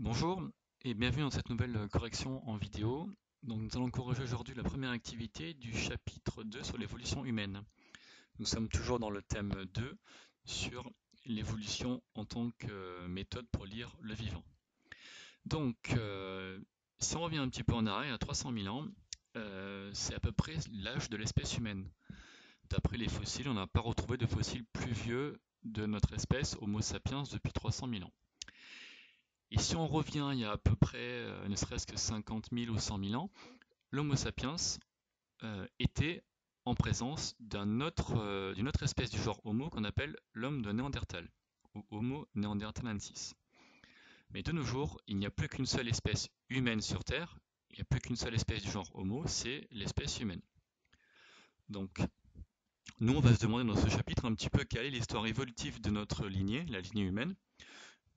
Bonjour et bienvenue dans cette nouvelle correction en vidéo. Donc nous allons corriger aujourd'hui la première activité du chapitre 2 sur l'évolution humaine. Nous sommes toujours dans le thème 2 sur l'évolution en tant que méthode pour lire le vivant. Donc si on revient un petit peu en arrière, à 300 000 ans, c'est à peu près l'âge de l'espèce humaine. D'après les fossiles, on n'a pas retrouvé de fossiles plus vieux de notre espèce Homo sapiens depuis 300 000 ans. Et si on revient il y a à peu près, ne serait-ce que 50 000 ou 100 000 ans, l'Homo sapiens était en présence d'une autre espèce du genre Homo qu'on appelle l'homme de Néandertal, ou Homo neanderthalensis. Mais de nos jours, il n'y a plus qu'une seule espèce humaine sur Terre, il n'y a plus qu'une seule espèce du genre Homo, c'est l'espèce humaine. Donc, nous, on va se demander dans ce chapitre un petit peu quelle est l'histoire évolutive de notre lignée, la lignée humaine.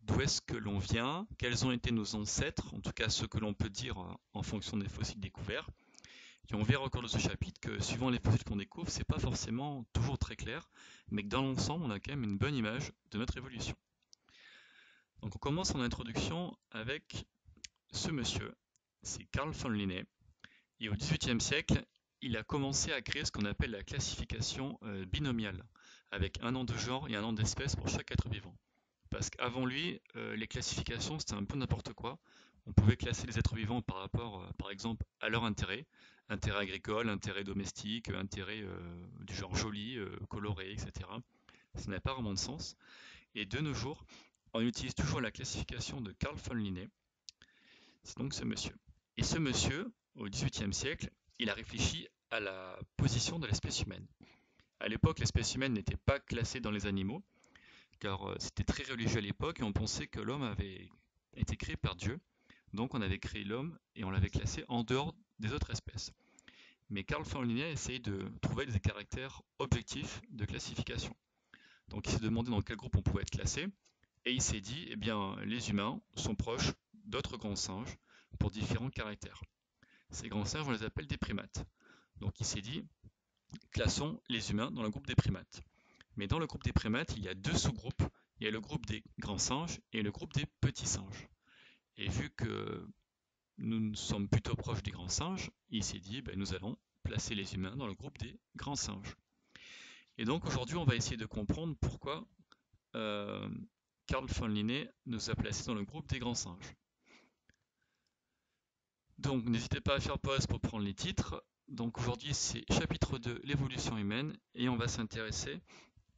D'où est-ce que l'on vient, quels ont été nos ancêtres, en tout cas ce que l'on peut dire en fonction des fossiles découverts. Et on verra au cours de ce chapitre que suivant les fossiles qu'on découvre, c'est pas forcément toujours très clair, mais que dans l'ensemble, on a quand même une bonne image de notre évolution. Donc on commence en introduction avec ce monsieur, c'est Carl von Linné, et au XVIIIe siècle, il a commencé à créer ce qu'on appelle la classification binomiale, avec un nom de genre et un nom d'espèce pour chaque être vivant. Parce qu'avant lui, les classifications, c'était un peu n'importe quoi. On pouvait classer les êtres vivants par rapport, par exemple, à leur intérêt, intérêt agricole, intérêt domestique, intérêt du genre joli, coloré, etc. Ça n'a pas vraiment de sens. Et de nos jours, on utilise toujours la classification de Carl von Linné. C'est donc ce monsieur. Et ce monsieur, au XVIIIe siècle, il a réfléchi à la position de l'espèce humaine. À l'époque, l'espèce humaine n'était pas classée dans les animaux, car c'était très religieux à l'époque et on pensait que l'homme avait été créé par Dieu. Donc on avait créé l'homme et on l'avait classé en dehors des autres espèces. Mais Carl von Linné a essayé de trouver des caractères objectifs de classification. Donc il s'est demandé dans quel groupe on pouvait être classé et il s'est dit, eh bien, les humains sont proches d'autres grands singes pour différents caractères. Ces grands singes, on les appelle des primates. Donc il s'est dit, classons les humains dans le groupe des primates. Mais dans le groupe des primates, il y a deux sous-groupes. Il y a le groupe des grands singes et le groupe des petits singes. Et vu que nous sommes plutôt proches des grands singes, il s'est dit, ben, nous allons placer les humains dans le groupe des grands singes. Et donc aujourd'hui, on va essayer de comprendre pourquoi euh, Carl von Linné nous a placés dans le groupe des grands singes. Donc n'hésitez pas à faire pause pour prendre les titres. Donc aujourd'hui, c'est chapitre 2, l'évolution humaine, et on va s'intéresser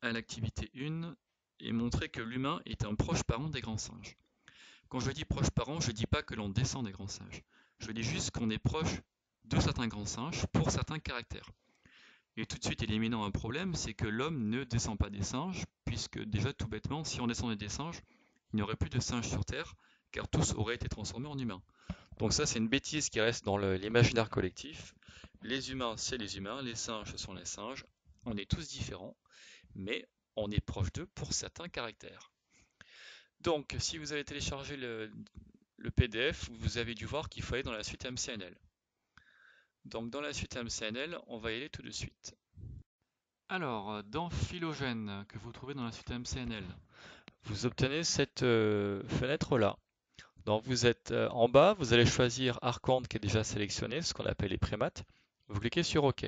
à l'activité 1 et montrer que l'humain est un proche parent des grands singes. Quand je dis proche parent, je ne dis pas que l'on descend des grands singes. Je dis juste qu'on est proche de certains grands singes pour certains caractères. Et tout de suite éliminant un problème, c'est que l'homme ne descend pas des singes, puisque déjà tout bêtement, si on descendait des singes, il n'y aurait plus de singes sur Terre, car tous auraient été transformés en humains. Donc ça, c'est une bêtise qui reste dans l'imaginaire collectif. Les humains, c'est les humains, les singes, ce sont les singes. On est tous différents, mais on est proche d'eux pour certains caractères. Donc, si vous avez téléchargé le PDF, vous avez dû voir qu'il faut aller dans la suite MCNL. Donc, dans la suite MCNL, on va y aller tout de suite. Alors, dans Phylogène, que vous trouvez dans la suite MCNL, vous obtenez cette fenêtre-là. Donc, vous êtes en bas, vous allez choisir Archonte qui est déjà sélectionné, ce qu'on appelle les primates. Vous cliquez sur OK.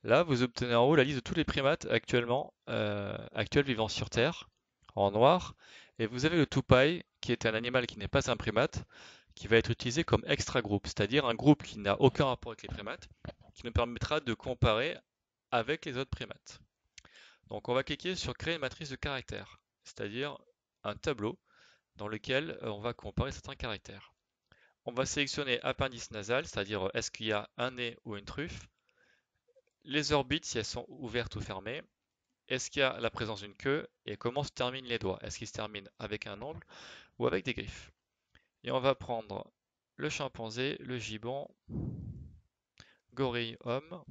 Là, vous obtenez en haut la liste de tous les primates actuels vivant sur Terre, en noir. Et vous avez le tupai, qui est un animal qui n'est pas un primate, qui va être utilisé comme extra groupe, c'est-à-dire un groupe qui n'a aucun rapport avec les primates, qui nous permettra de comparer avec les autres primates. Donc on va cliquer sur créer une matrice de caractères, c'est-à-dire un tableau dans lequel on va comparer certains caractères. On va sélectionner appendice nasal, c'est-à-dire est-ce qu'il y a un nez ou une truffe, les orbites si elles sont ouvertes ou fermées, est-ce qu'il y a la présence d'une queue et comment se terminent les doigts, est-ce qu'ils se terminent avec un ongle ou avec des griffes. Et on va prendre le chimpanzé, le gibbon, gorille homme,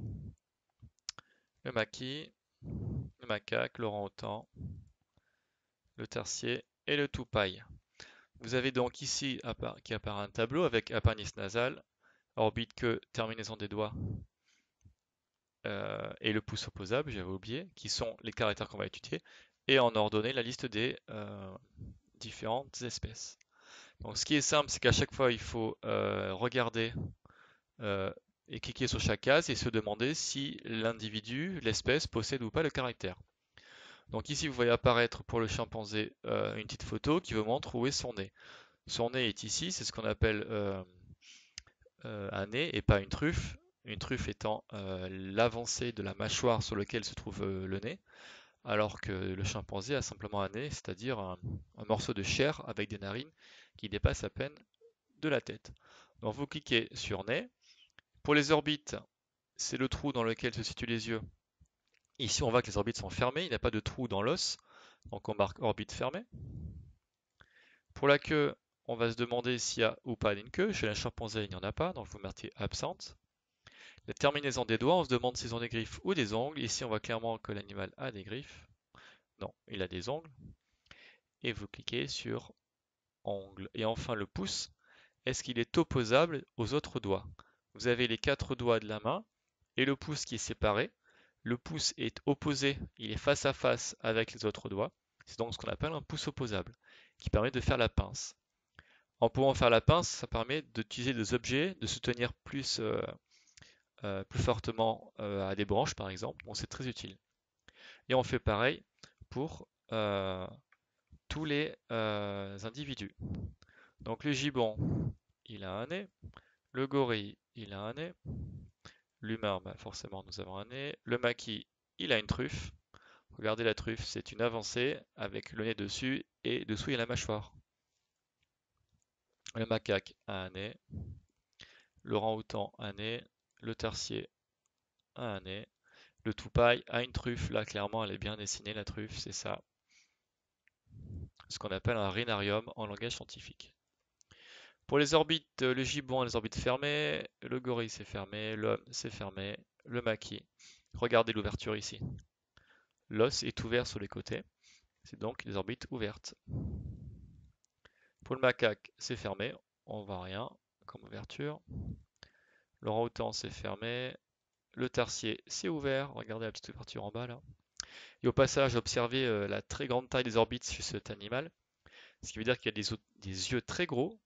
le maquis, le macaque, l'orang-outan, le tercier et le tupai. Vous avez donc ici qui apparaît un tableau avec appendice nasal, orbite, queue, terminaison des doigts et le pouce opposable, j'avais oublié, qui sont les caractères qu'on va étudier, et en ordonnée la liste des différentes espèces. Donc ce qui est simple, c'est qu'à chaque fois, il faut regarder et cliquer sur chaque case et se demander si l'individu, l'espèce, possède ou pas le caractère. Donc ici, vous voyez apparaître pour le chimpanzé une petite photo qui vous montre où est son nez. Son nez est ici, c'est ce qu'on appelle un nez et pas une truffe. Une truffe étant l'avancée de la mâchoire sur laquelle se trouve le nez, alors que le chimpanzé a simplement un nez, c'est-à-dire un morceau de chair avec des narines qui dépasse à peine de la tête. Donc vous cliquez sur nez. Pour les orbites, c'est le trou dans lequel se situent les yeux. Ici, on voit que les orbites sont fermées, il n'y a pas de trou dans l'os, donc on marque orbite fermée. Pour la queue, on va se demander s'il y a ou pas une queue. Chez la chimpanzé, il n'y en a pas, donc vous marquez absente. La terminaison des doigts, on se demande s'ils ont des griffes ou des ongles. Ici, on voit clairement que l'animal a des griffes. Non, il a des ongles. Et vous cliquez sur ongles. Et enfin, le pouce, est-ce qu'il est opposable aux autres doigts? Vous avez les 4 doigts de la main et le pouce qui est séparé. Le pouce est opposé, il est face à face avec les autres doigts. C'est donc ce qu'on appelle un pouce opposable, qui permet de faire la pince. En pouvant faire la pince, ça permet d'utiliser des objets, de se tenir plus fortement à des branches par exemple, donc c'est très utile. Et on fait pareil pour tous les individus. Donc le gibbon, il a un nez, le gorille, il a un nez, l'humain, bah forcément nous avons un nez, le maquis, il a une truffe. Regardez la truffe, c'est une avancée avec le nez dessus et dessous il y a la mâchoire. Le macaque a un nez, l'orang-outan a un nez, le tercier a un nez, le toupaille a une truffe, là clairement elle est bien dessinée la truffe, c'est ça. Ce qu'on appelle un rhinarium en langage scientifique. Pour les orbites, le gibbon a les orbites fermées, le gorille c'est fermé, l'homme c'est fermé, le maquis. Regardez l'ouverture ici. L'os est ouvert sur les côtés, c'est donc les orbites ouvertes. Pour le macaque, c'est fermé, on voit rien comme ouverture. L'orang-outan, c'est fermé. Le tercier, c'est ouvert. Regardez la petite ouverture en bas là. Et au passage, observez la très grande taille des orbites chez cet animal, ce qui veut dire qu'il a des yeux très gros,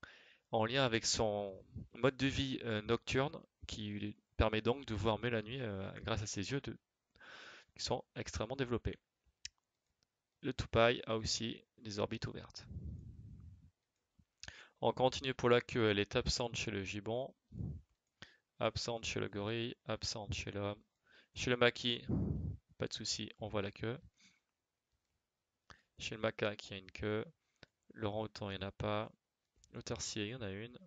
en lien avec son mode de vie nocturne, qui lui permet donc de voir mieux la nuit grâce à ses yeux qui sont extrêmement développés. Le toupaille a aussi des orbites ouvertes. On continue pour la queue, elle est absente chez le gibbon, absente chez le gorille, absente chez l'homme. Chez le maquis, pas de souci, on voit la queue. Chez le macaque, il y a une queue. L'orang-outan, il n'y en a pas. Le tercier, il y en a une.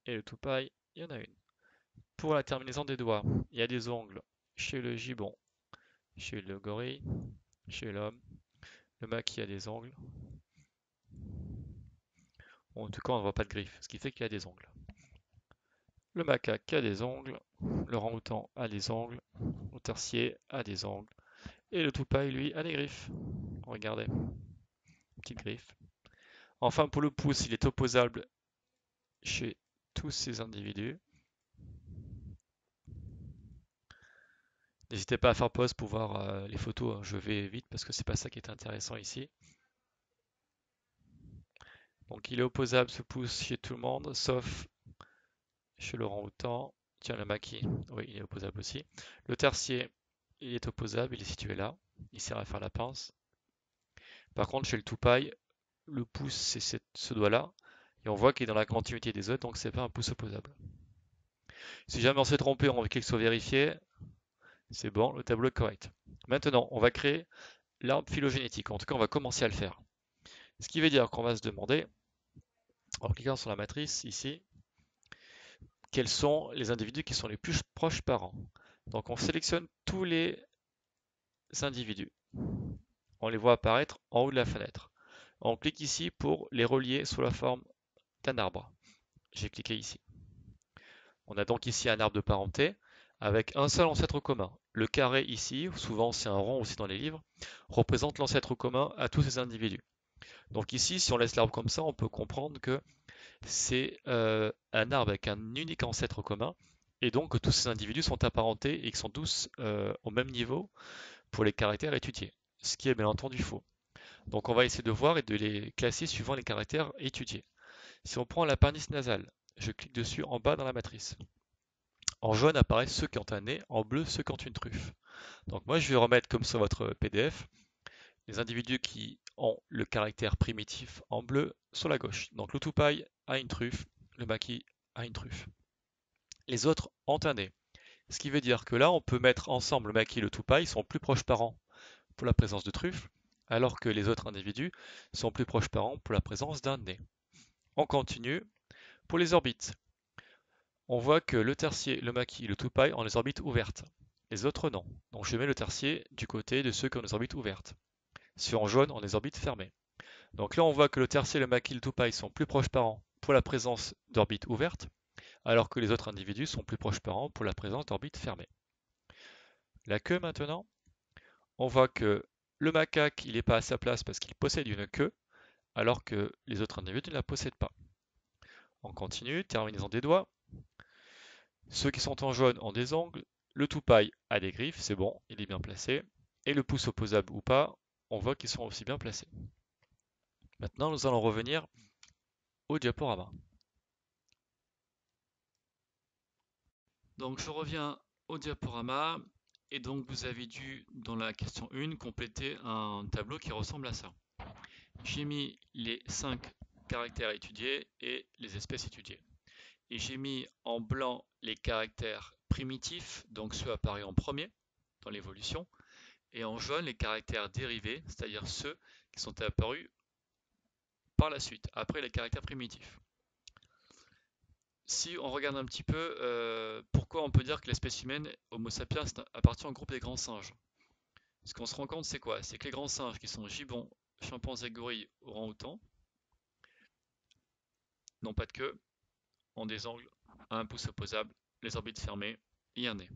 Et le toupaille, il y en a une. Pour la terminaison des doigts, il y a des ongles chez le gibbon, chez le gorille, chez l'homme. Le maquis a des ongles. En tout cas, on ne voit pas de griffes, ce qui fait qu'il y a des ongles. Le macaque a des ongles. L'orang-outan a des ongles. Le tercier a des ongles. Et le toupaille, lui, a des griffes. Regardez, petite griffe. Enfin, pour le pouce, il est opposable chez tous ces individus. N'hésitez pas à faire pause pour voir les photos, hein. Je vais vite parce que c'est pas ça qui est intéressant ici. Donc il est opposable ce pouce chez tout le monde, sauf chez l'orang-outan. Tiens, le maquis, oui, il est opposable aussi. Le tercier, il est opposable, il est situé là. Il sert à faire la pince. Par contre, chez le toupaille, le pouce, c'est ce doigt-là. Et on voit qu'il est dans la continuité des autres, donc c'est pas un pouce opposable. Si jamais on s'est trompé, on veut qu'il soit vérifié. C'est bon, le tableau est correct. Maintenant, on va créer l'arbre phylogénétique. En tout cas, on va commencer à le faire. Ce qui veut dire qu'on va se demander, en cliquant sur la matrice ici, quels sont les individus qui sont les plus proches parents. Donc on sélectionne tous les individus. On les voit apparaître en haut de la fenêtre. On clique ici pour les relier sous la forme d'un arbre. J'ai cliqué ici. On a donc ici un arbre de parenté avec un seul ancêtre commun. Le carré ici, souvent c'est un rond aussi dans les livres, représente l'ancêtre commun à tous ces individus. Donc ici, si on laisse l'arbre comme ça, on peut comprendre que c'est un arbre avec un unique ancêtre commun, et donc que tous ces individus sont apparentés et qu'ils sont tous au même niveau pour les caractères étudiés, ce qui est bien entendu faux. Donc on va essayer de voir et de les classer suivant les caractères étudiés. Si on prend l'appendice nasal, je clique dessus en bas dans la matrice. En jaune apparaissent ceux qui ont un nez, en bleu ceux qui ont une truffe. Donc moi je vais remettre comme sur votre PDF les individus qui ont le caractère primitif en bleu sur la gauche. Donc le toupaille a une truffe, le maquis a une truffe. Les autres ont un nez. Ce qui veut dire que là on peut mettre ensemble le maquis et le toupaille, ils sont plus proches parents pour la présence de truffes, alors que les autres individus sont plus proches parents pour la présence d'un nez. On continue. Pour les orbites, on voit que le tertier, le maquis et le toupaille ont les orbites ouvertes. Les autres non. Donc je mets le tertier du côté de ceux qui ont les orbites ouvertes. Ceux en jaune ont les orbites fermées. Donc là on voit que le tertier, le maquis et le toupaille sont plus proches parents pour la présence d'orbites ouvertes, alors que les autres individus sont plus proches parents pour la présence d'orbites fermées. La queue maintenant, on voit que le macaque il n'est pas à sa place parce qu'il possède une queue, alors que les autres individus ne la possèdent pas. On continue, terminaison des doigts. Ceux qui sont en jaune ont des ongles, le toupaille a des griffes, c'est bon, il est bien placé, et le pouce opposable ou pas, on voit qu'ils sont aussi bien placés. Maintenant, nous allons revenir au diaporama. Donc je reviens au diaporama, et donc vous avez dû, dans la question 1, compléter un tableau qui ressemble à ça. J'ai mis les 5 caractères étudiés et les espèces étudiées. Et j'ai mis en blanc les caractères primitifs, donc ceux apparus en premier dans l'évolution, et en jaune les caractères dérivés, c'est-à-dire ceux qui sont apparus par la suite, après les caractères primitifs. Si on regarde un petit peu, pourquoi on peut dire que l'espèce humaine, Homo sapiens, appartient au groupe des grands singes? Ce qu'on se rend compte, c'est quoi? C'est que les grands singes, qui sont gibbons, chimpanzés, gorilles, orang-outans, n'ont pas de queue, ont des angles, un pouce opposable, les orbites fermées et un nez.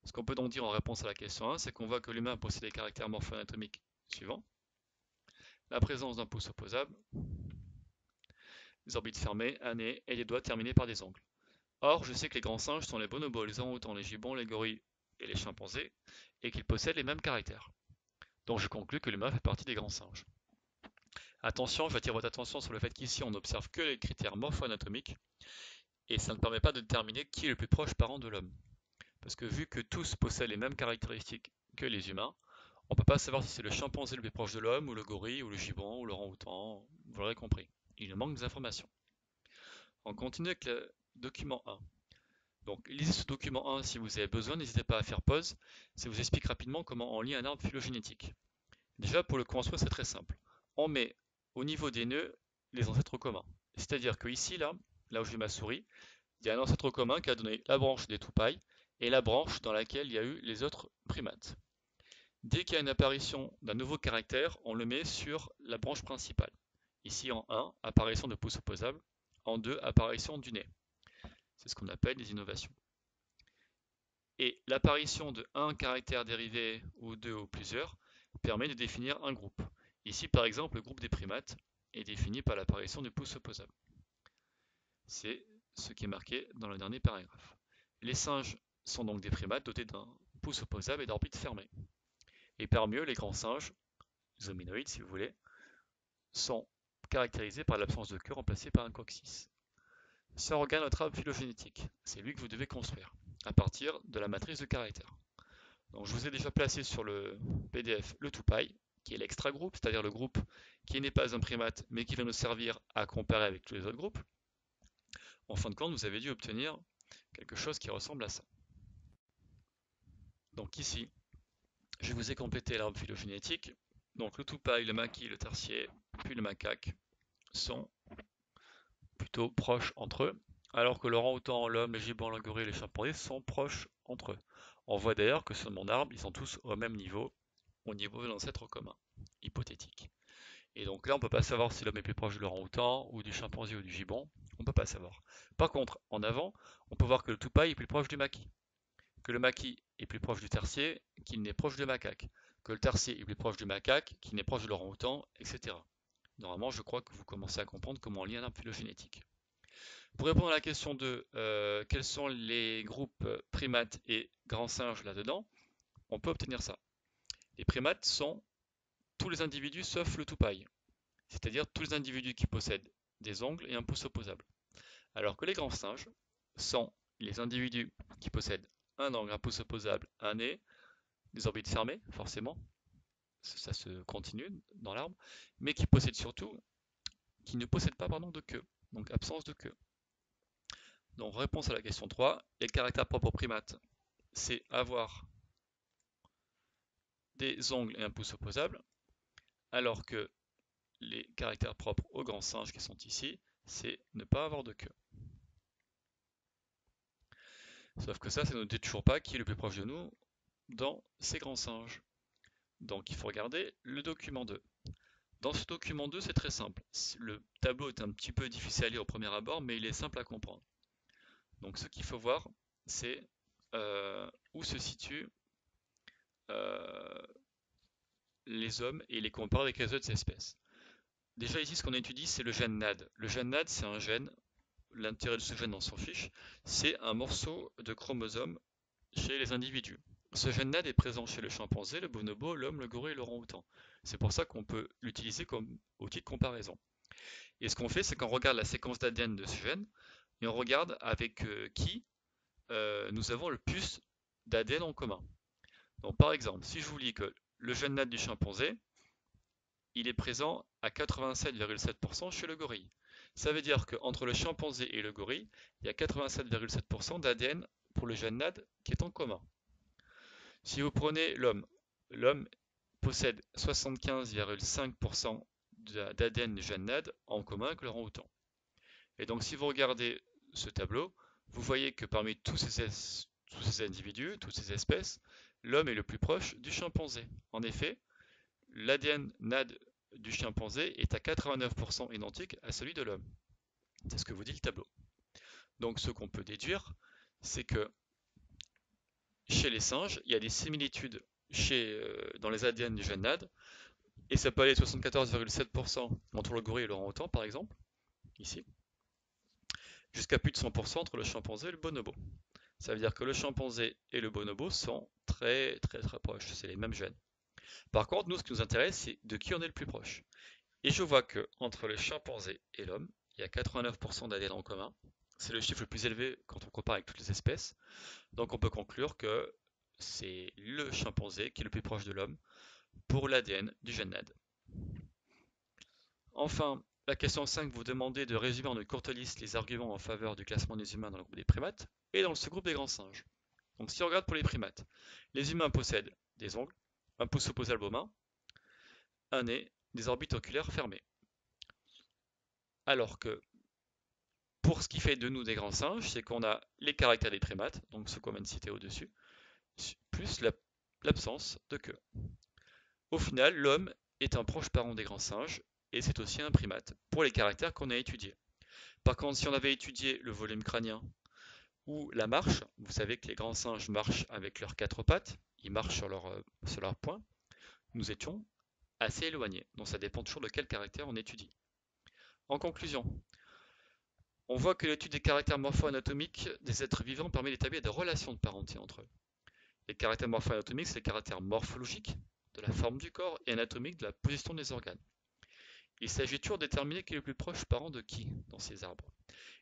Ce qu'on peut donc dire en réponse à la question 1, c'est qu'on voit que l'humain possède les caractères morpho-anatomiques suivants. La présence d'un pouce opposable, des orbites fermées, un nez et des doigts terminés par des ongles. Or, je sais que les grands singes sont les bonobos, les orang-outans, les gibbons, les gorilles et les chimpanzés, et qu'ils possèdent les mêmes caractères. Donc je conclus que l'humain fait partie des grands singes. Attention, j'attire votre attention sur le fait qu'ici on n'observe que les critères morpho-anatomiques, et ça ne permet pas de déterminer qui est le plus proche parent de l'homme. Parce que vu que tous possèdent les mêmes caractéristiques que les humains, on ne peut pas savoir si c'est le chimpanzé le plus proche de l'homme, ou le gorille, ou le gibbon, ou l'orang-outan, vous l'aurez compris. Il nous manque des informations. On continue avec le document 1. Donc lisez ce document 1 si vous avez besoin, n'hésitez pas à faire pause, ça vous explique rapidement comment on lit un arbre phylogénétique. Déjà pour le construire c'est très simple. On met au niveau des nœuds les ancêtres communs. C'est-à-dire que ici, là où j'ai ma souris, il y a un ancêtre commun qui a donné la branche des toupailles et la branche dans laquelle il y a eu les autres primates. Dès qu'il y a une apparition d'un nouveau caractère, on le met sur la branche principale. Ici en 1, apparition de pouce opposable. En 2, apparition du nez. C'est ce qu'on appelle des innovations. Et l'apparition de un caractère dérivé ou deux ou plusieurs permet de définir un groupe. Ici par exemple, le groupe des primates est défini par l'apparition du pouce opposable. C'est ce qui est marqué dans le dernier paragraphe. Les singes sont donc des primates dotés d'un pouce opposable et d'orbites fermées. Et parmi eux, les grands singes, les hominoïdes si vous voulez, sont caractérisés par l'absence de queue remplacée par un coccyx. Si on regarde notre arbre phylogénétique, c'est lui que vous devez construire, à partir de la matrice de caractères. Donc je vous ai déjà placé sur le PDF le toupaille, qui est l'extra-groupe, c'est-à-dire le groupe qui n'est pas un primate, mais qui va nous servir à comparer avec tous les autres groupes. En fin de compte, vous avez dû obtenir quelque chose qui ressemble à ça. Donc ici, je vous ai complété l'arbre phylogénétique. Donc le toupaille, le maquis, le tertier, puis le macaque sont plutôt proches entre eux, alors que l'orang-outan, l'homme, les gibbons, le gorille et les chimpanzés sont proches entre eux. On voit d'ailleurs que sur mon arbre, ils sont tous au même niveau, au niveau de l'ancêtre commun, hypothétique. Et donc là, on ne peut pas savoir si l'homme est plus proche de l'orang-outan, ou du chimpanzé ou du gibbon, on ne peut pas savoir. Par contre, en avant, on peut voir que le toupaille est plus proche du maquis, que le maquis est plus proche du tertier qu'il n'est proche du macaque, que le tertier est plus proche du macaque qu'il n'est proche de l'orang-outan, etc. Normalement, je crois que vous commencez à comprendre comment on lie un arbre phylogénétique. Pour répondre à la question de quels sont les groupes primates et grands singes là-dedans, on peut obtenir ça. Les primates sont tous les individus sauf le toupie, c'est-à-dire tous les individus qui possèdent des ongles et un pouce opposable. Alors que les grands singes sont les individus qui possèdent un ongle, un pouce opposable, un nez, des orbites fermées, forcément, ça se continue dans l'arbre, mais qui possèdent surtout, qui ne possèdent pas pardon, de queue, donc absence de queue. Donc réponse à la question 3, les caractères propres aux primates, c'est avoir des ongles et un pouce opposable, alors que les caractères propres aux grands singes qui sont ici, c'est ne pas avoir de queue. Sauf que ça ne dit toujours pas qui est le plus proche de nous dans ces grands singes. Donc il faut regarder le document 2. Dans ce document 2, c'est très simple. Le tableau est un petit peu difficile à lire au premier abord, mais il est simple à comprendre. Donc ce qu'il faut voir, c'est où se situent les hommes et les comparer avec les autres espèces. Déjà ici, ce qu'on étudie, c'est le gène NAD. Le gène NAD, c'est un gène, l'intérêt de ce gène, on s'en fiche, c'est un morceau de chromosome chez les individus. Ce gène NAD est présent chez le chimpanzé, le bonobo, l'homme, le gorille et l'orang-outan. C'est pour ça qu'on peut l'utiliser comme outil de comparaison. Et ce qu'on fait, c'est qu'on regarde la séquence d'ADN de ce gène et on regarde avec qui nous avons le plus d'ADN en commun. Donc par exemple, si je vous lis que le gène NAD du chimpanzé, il est présent à 87,7% chez le gorille. Ça veut dire qu'entre le chimpanzé et le gorille, il y a 87,7% d'ADN pour le gène NAD qui est en commun. Si vous prenez l'homme, l'homme possède 75,5% d'ADN du gène NAD en commun avec l'orang-outan. Et donc si vous regardez ce tableau, vous voyez que parmi tous ces individus, toutes ces espèces, l'homme est le plus proche du chimpanzé. En effet, l'ADN NAD du chimpanzé est à 89% identique à celui de l'homme. C'est ce que vous dit le tableau. Donc ce qu'on peut déduire, c'est que chez les singes, il y a des similitudes dans les ADN du gène NAD, et ça peut aller de 74,7% entre le gorille et l'orang-outan par exemple, ici, jusqu'à plus de 100% entre le chimpanzé et le bonobo. Ça veut dire que le chimpanzé et le bonobo sont très proches, c'est les mêmes gènes. Par contre, nous, ce qui nous intéresse, c'est de qui on est le plus proche. Et je vois que entre le chimpanzé et l'homme, il y a 89% d'ADN en commun. C'est le chiffre le plus élevé quand on compare avec toutes les espèces. Donc on peut conclure que c'est le chimpanzé qui est le plus proche de l'homme pour l'ADN du gène NAD. Enfin, la question 5 vous demandez de résumer en une courte liste les arguments en faveur du classement des humains dans le groupe des primates et dans le sous-groupe des grands singes. Donc si on regarde pour les primates, les humains possèdent des ongles, un pouce opposable aux mains, un nez, des orbites oculaires fermées. Alors que pour ce qui fait de nous des grands singes, c'est qu'on a les caractères des primates, donc ce qu'on vient de citer au-dessus, plus l'absence de queue. Au final, l'homme est un proche parent des grands singes, et c'est aussi un primate, pour les caractères qu'on a étudiés. Par contre, si on avait étudié le volume crânien ou la marche, vous savez que les grands singes marchent avec leurs quatre pattes, ils marchent sur leurs poings, nous étions assez éloignés. Donc ça dépend toujours de quel caractère on étudie. En conclusion, on voit que l'étude des caractères morpho-anatomiques des êtres vivants permet d'établir des relations de parenté entre eux. Les caractères morpho-anatomiques, c'est les caractères morphologiques de la forme du corps et anatomiques de la position des organes. Il s'agit toujours de déterminer qui est le plus proche parent de qui dans ces arbres.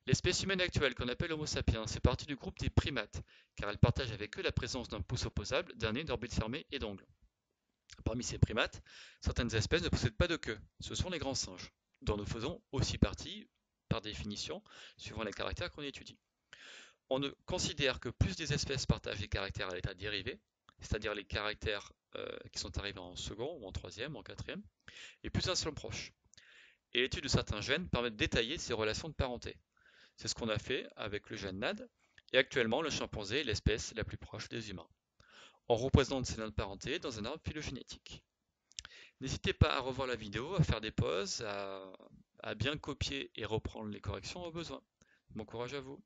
L'espèce humaine actuelle, qu'on appelle Homo sapiens, fait partie du groupe des primates, car elle partage avec eux la présence d'un pouce opposable, d'un nez, d'orbite fermée et d'ongles. Parmi ces primates, certaines espèces ne possèdent pas de queue, ce sont les grands singes, dont nous faisons aussi partie, par définition, suivant les caractères qu'on étudie. On ne considère que plus des espèces partagent les caractères à l'état dérivé, c'est-à-dire les caractères qui sont arrivés en second, ou en troisième, ou en quatrième, et plus elles sont proches. Et l'étude de certains gènes permet de détailler ces relations de parenté. C'est ce qu'on a fait avec le gène NAD, et actuellement le chimpanzé est l'espèce la plus proche des humains. On représente ces liens de parenté dans un arbre phylogénétique. N'hésitez pas à revoir la vidéo, à faire des pauses, à bien copier et reprendre les corrections au besoin. Bon courage à vous!